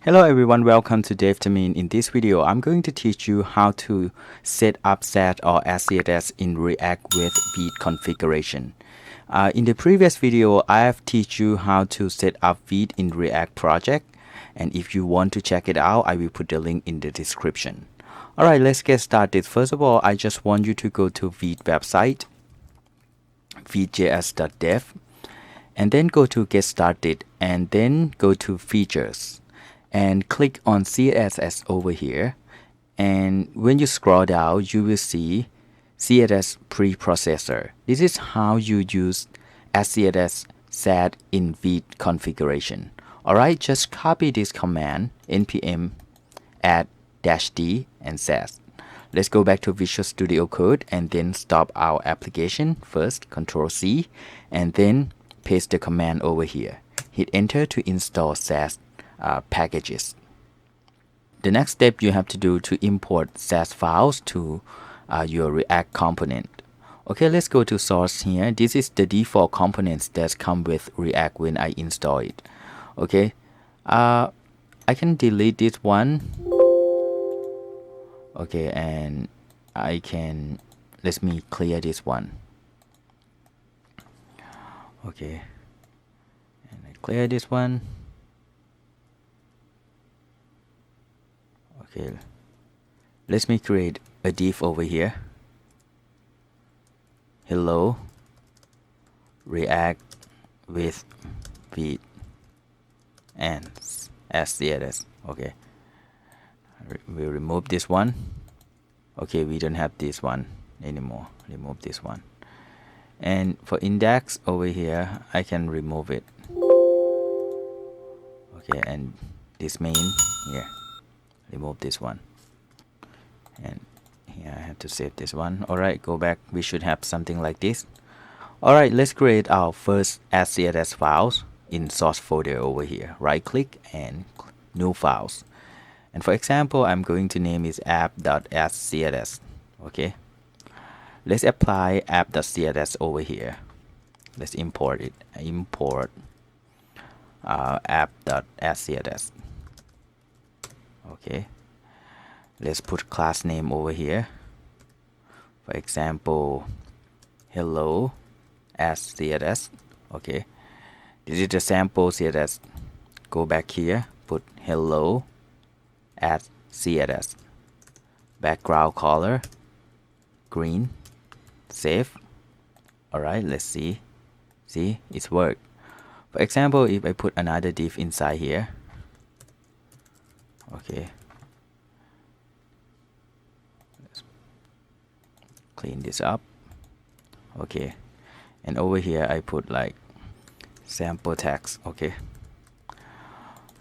Hello everyone, welcome to DevTamin. In this video, I'm going to teach you how to set up Sass or Scss in React with Vite configuration. In the previous video, I have teach you how to set up Vite in React project, and if you want to check it out, I will put the link in the description. Alright, let's get started. First of all, I just want you to go to Vite website, Vite.js.dev, and then go to get started, and then go to features. And click on CSS over here, and when you scroll down you will see CSS preprocessor. This is how you use Scss Sass in Vite configuration. Alright, just copy this command npm add -d and Sass. Let's go back to Visual Studio Code and then stop our application. First Ctrl C and then paste the command over here. Hit enter to install Sass packages. The next step you have to do to import Sass files to your React component. Okay, let's go to source here. This is the default components that come with React when I install it. Okay, I can delete this one. Okay, and I can let me clear this one. Okay, and I clear this one. Okay, let me create a div over here. Hello React with Vite and Scss. Okay, we'll remove this one. Okay, we don't have this one anymore. Remove this one. And for index over here, I can remove it. Okay, and this main here, remove this one. And here I have to save this one. Alright, go back. We should have something like this. Alright, let's create our first Scss files in source folder over here. Right click and new files. And for example, I'm going to name it app.scss. Okay, let's apply app.scss over here. Let's import it. Import app.scss. Okay, let's put class name over here. For example, hello Scss. Okay, this is the sample CSS. Go back here, put hello Scss. Background color green. Save. Alright, let's see. See, it's worked. For example, if I put another div inside here. Okay, let's clean this up. Okay, and over here I put like sample text. Okay,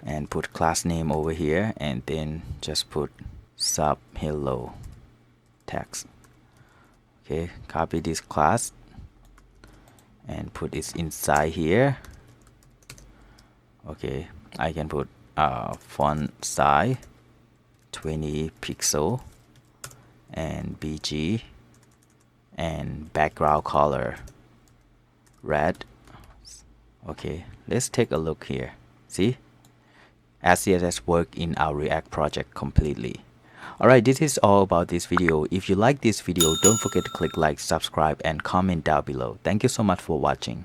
and put class name over here, and then just put sub hello text. Okay, copy this class and put it inside here. Okay, I can put font size 20 pixel and BG and background color red. Okay, let's take a look here. See, Scss work in our React project completely. Alright, this is all about this video. If you like this video, don't forget to click like, subscribe and comment down below. Thank you so much for watching.